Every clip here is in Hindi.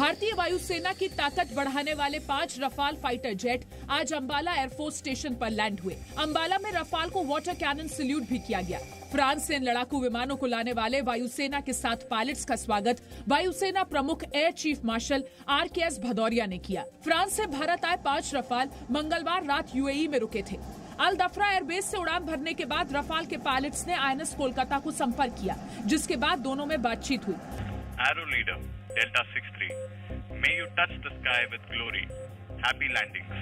भारतीय वायुसेना की ताकत बढ़ाने वाले 5 रफाल फाइटर जेट आज अंबाला एयरफोर्स स्टेशन पर लैंड हुए। अंबाला में रफाल को वाटर कैनन सैल्यूट भी किया गया। फ्रांस से इन लड़ाकू विमानों को लाने वाले वायुसेना के 7 पायलट्स का स्वागत वायुसेना प्रमुख air chief marshal RKS Bhadauria ने किया। फ्रांस से भारत आए 5 रफाल मंगलवार रात UAE में रुके थे। अल दफरा एयरबेस से उड़ान भरने के बाद रफाल के पायलट्स ने INS कोलकाता को संपर्क किया, जिसके बाद दोनों में बातचीत हुई। Aero leader Delta 63, may you touch the sky with glory. Happy landings.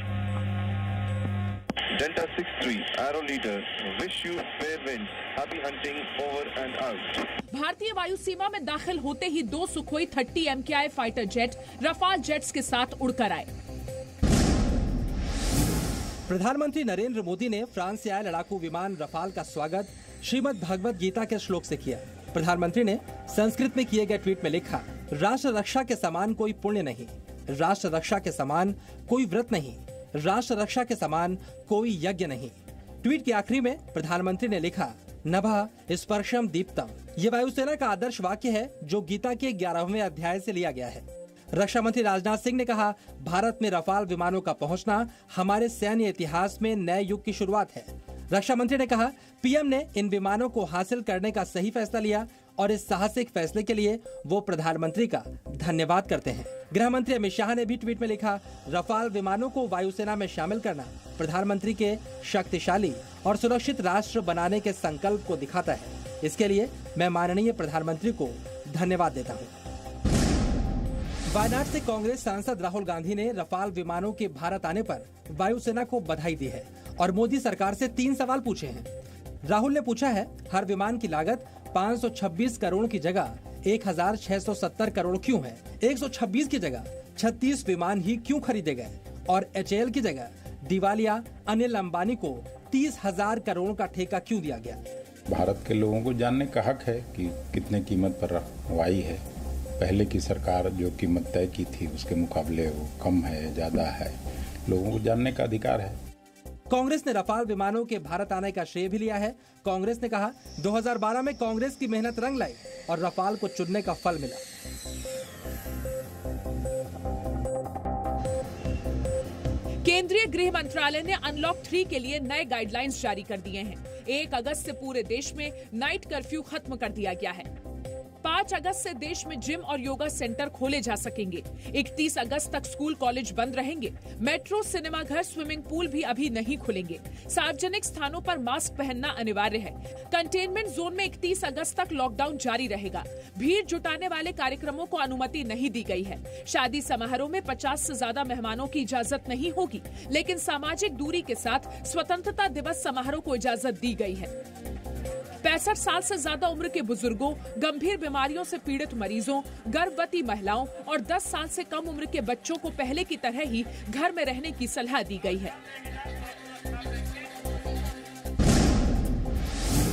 Delta 63, Aero leader, wish you fair winds. Happy hunting over and out. भारतीय वायु सीमा में दाखिल होते ही 2 Sukhoi 30 MKI fighter jet Rafale jets के साथ उड़कर आए। प्रधानमंत्री नरेंद्र मोदी ने फ्रांस से आए लड़ाकू विमान रफाल का स्वागत श्रीमद् भगवत गीता के श्लोक से किया। प्रधानमंत्री ने संस्कृत में किए गए ट्वीट में लिखा, राष्ट्र रक्षा के समान कोई पुण्य नहीं, राष्ट्र रक्षा के समान कोई व्रत नहीं, राष्ट्र रक्षा के समान कोई यज्ञ नहीं। ट्वीट के आखिरी में प्रधानमंत्री ने लिखा, नभः स्पर्शम दीप्तम। ये वायुसेना का आदर्श वाक्य है जो गीता के 11वें अध्याय से लिया गया है। रक्षा मंत्री राजनाथ सिंह ने कहा, भारत में रफाल विमानों का पहुंचना हमारे सैन्य इतिहास में नए युग की शुरुआत है। रक्षा मंत्री ने कहा, पीएम ने इन विमानों को हासिल करने का सही फैसला लिया और इस साहसिक फैसले के लिए वो प्रधानमंत्री का धन्यवाद करते हैं। गृह मंत्री अमित शाह ने भी ट्वीट में लिखा, रफाल विमानों को वायुसेना में शामिल करना प्रधानमंत्री के शक्तिशाली और सुरक्षित राष्ट्र बनाने के संकल्प को दिखाता है। इसके लिए मैं माननीय प्रधानमंत्री को धन्यवाद देता हूँ। वायनाड से कांग्रेस सांसद राहुल गांधी ने रफाल विमानों के भारत आने पर वायुसेना को बधाई दी है और मोदी सरकार से 3 सवाल पूछे हैं। राहुल ने पूछा है, हर विमान की लागत 526 करोड़ की जगह 1670 करोड़ क्यों है? 126 की जगह 36 विमान ही क्यों खरीदे गए? और HAL की जगह दिवालिया अनिल अंबानी को 30,000 करोड़ का ठेका क्यों दिया गया? भारत के लोगों को जानने का हक है कि कितने कीमत पर हवाई है। पहले की सरकार जो कीमत तय की थी उसके मुकाबले वो कम है, ज्यादा है, लोगों को जानने का अधिकार है। कांग्रेस ने रफाल विमानों के भारत आने का श्रेय भी लिया है। कांग्रेस ने कहा, 2012 में कांग्रेस की मेहनत रंग लाई और रफाल को चुनने का फल मिला। केंद्रीय गृह मंत्रालय ने अनलॉक 3 के लिए नए गाइडलाइंस जारी कर दिए हैं। 1 अगस्त से पूरे देश में नाइट कर्फ्यू खत्म कर दिया गया है। 5 अगस्त से देश में जिम और योगा सेंटर खोले जा सकेंगे। 31 अगस्त तक स्कूल कॉलेज बंद रहेंगे। मेट्रो, सिनेमाघर, स्विमिंग पूल भी अभी नहीं खुलेंगे। सार्वजनिक स्थानों पर मास्क पहनना अनिवार्य है। कंटेनमेंट जोन में 31 अगस्त तक लॉकडाउन जारी रहेगा। भीड़ जुटाने वाले कार्यक्रमों को अनुमति नहीं दी गई है। शादी समारोह में 50 से ज्यादा मेहमानों की इजाजत नहीं होगी, लेकिन सामाजिक दूरी के साथ स्वतंत्रता दिवस समारोह को इजाजत दी गई है। 65 साल से ज्यादा उम्र के बुजुर्गों, गंभीर बीमारियों से पीड़ित मरीजों, गर्भवती महिलाओं और 10 साल से कम उम्र के बच्चों को पहले की तरह ही घर में रहने की सलाह दी गई है।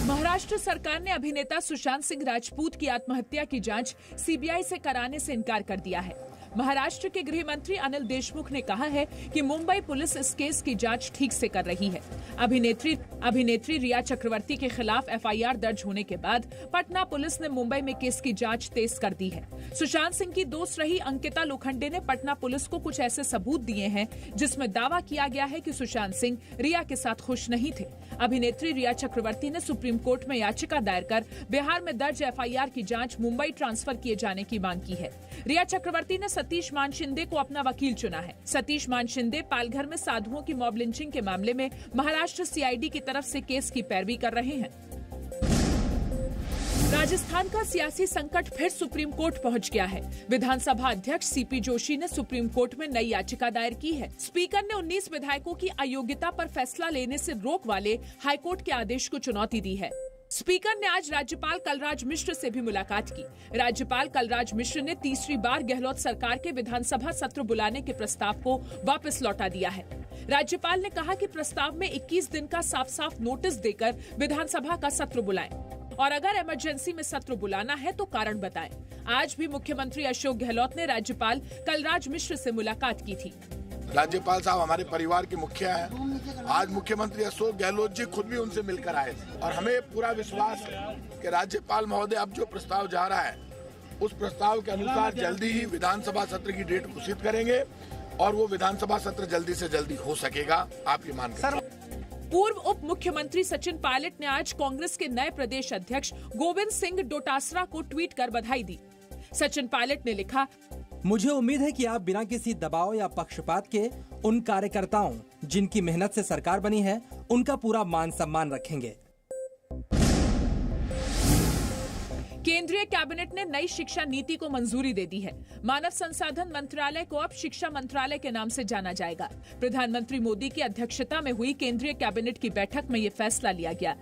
महाराष्ट्र सरकार ने अभिनेता सुशांत सिंह राजपूत की आत्महत्या की जांच CBI से कराने से इनकार कर दिया है। महाराष्ट्र के गृह मंत्री अनिल देशमुख ने कहा है कि मुंबई पुलिस इस केस की जांच ठीक से कर रही है। अभिनेत्री रिया चक्रवर्ती के खिलाफ FIR दर्ज होने के बाद पटना पुलिस ने मुंबई में केस की जांच तेज कर दी है। सुशांत सिंह की दोस्त रही अंकिता लोखंडे ने पटना पुलिस को कुछ ऐसे सबूत दिए हैं जिसमें दावा किया गया है कि सुशांत सिंह रिया के साथ खुश नहीं थे। अभिनेत्री रिया चक्रवर्ती ने सुप्रीम कोर्ट में याचिका दायर कर बिहार में दर्ज FIR की जांच मुंबई ट्रांसफर किए जाने की मांग की है। रिया चक्रवर्ती ने सतीश मान शिंदे को अपना वकील चुना है। सतीश मान शिंदे पालघर में साधुओं की मॉब लिंचिंग के मामले में महाराष्ट्र CID की तरफ से केस की पैरवी कर रहे हैं। राजस्थान का सियासी संकट फिर सुप्रीम कोर्ट पहुंच गया है। विधानसभा अध्यक्ष CP जोशी ने सुप्रीम कोर्ट में नई याचिका दायर की है। स्पीकर ने 19 विधायकों की अयोग्यता पर फैसला लेने से रोक वाले हाईकोर्ट के आदेश को चुनौती दी है। स्पीकर ने आज राज्यपाल कलराज मिश्र से भी मुलाकात की। राज्यपाल कलराज मिश्र ने तीसरी बार गहलोत सरकार के विधानसभा सत्र बुलाने के प्रस्ताव को वापस लौटा दिया है। राज्यपाल ने कहा कि प्रस्ताव में 21 दिन का साफ साफ नोटिस देकर विधानसभा का सत्र बुलाएं और अगर इमरजेंसी में सत्र बुलाना है तो कारण बताएं। आज भी मुख्यमंत्री अशोक गहलोत ने राज्यपाल कलराज मिश्र से मुलाकात की थी। राज्यपाल साहब हमारे परिवार के मुखिया हैं। आज मुख्यमंत्री अशोक गहलोत जी खुद भी उनसे मिलकर आए थे और हमें पूरा विश्वास है कि राज्यपाल महोदय अब जो प्रस्ताव जा रहा है उस प्रस्ताव के अनुसार जल्दी ही विधानसभा सत्र की डेट घोषित करेंगे और वो विधानसभा सत्र जल्दी से जल्दी हो सकेगा, आप ये मान कर। पूर्व उप मुख्यमंत्री सचिन पायलट ने आज कांग्रेस के नए प्रदेश अध्यक्ष गोविंद सिंह डोटासरा को ट्वीट कर बधाई दी। सचिन पायलट ने लिखा, मुझे उम्मीद है कि आप बिना किसी दबाव या पक्षपात के उन कार्यकर्ताओं जिनकी मेहनत से सरकार बनी है उनका पूरा मान सम्मान रखेंगे। केंद्रीय कैबिनेट ने नई शिक्षा नीति को मंजूरी दे दी है। मानव संसाधन मंत्रालय को अब शिक्षा मंत्रालय के नाम से जाना जाएगा। प्रधानमंत्री मोदी की अध्यक्षता में हुई केंद्रीय कैबिनेट की बैठक में ये फैसला लिया गया।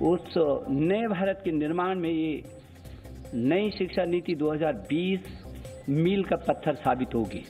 उस नए भारत के निर्माण में ये नई शिक्षा नीति 2020 मील का पत्थर साबित होगी।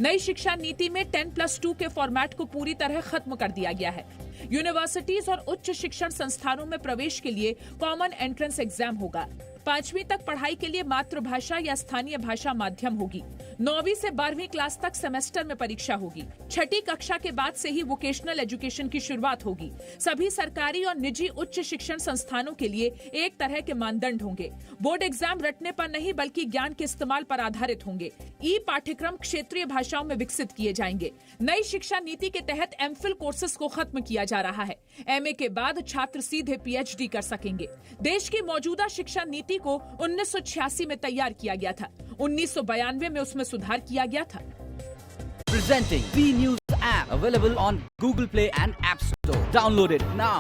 नई शिक्षा नीति में 10+2 के फॉर्मेट को पूरी तरह खत्म कर दिया गया है। यूनिवर्सिटीज और उच्च शिक्षण संस्थानों में प्रवेश के लिए कॉमन एंट्रेंस एग्जाम होगा। 5वीं तक पढ़ाई के लिए मातृभाषा या स्थानीय भाषा माध्यम होगी। 9वीं से 12वीं क्लास तक सेमेस्टर में परीक्षा होगी। 6ठी कक्षा के बाद से ही वोकेशनल एजुकेशन की शुरुआत होगी। सभी सरकारी और निजी उच्च शिक्षण संस्थानों के लिए एक तरह के मानदंड होंगे। बोर्ड एग्जाम रटने पर नहीं बल्कि ज्ञान के इस्तेमाल पर आधारित होंगे। ई पाठ्यक्रम क्षेत्रीय भाषाओं में विकसित किए जाएंगे। नई शिक्षा नीति के तहत एमफिल कोर्सेज को खत्म किया जा रहा है। एमए के बाद छात्र सीधे पीएचडी कर सकेंगे। देश की मौजूदा शिक्षा नीति को 1986 में तैयार किया गया था। 1992 में उसमें सुधार किया गया था। Presenting B News app available on Google Play and App Store. Download it now.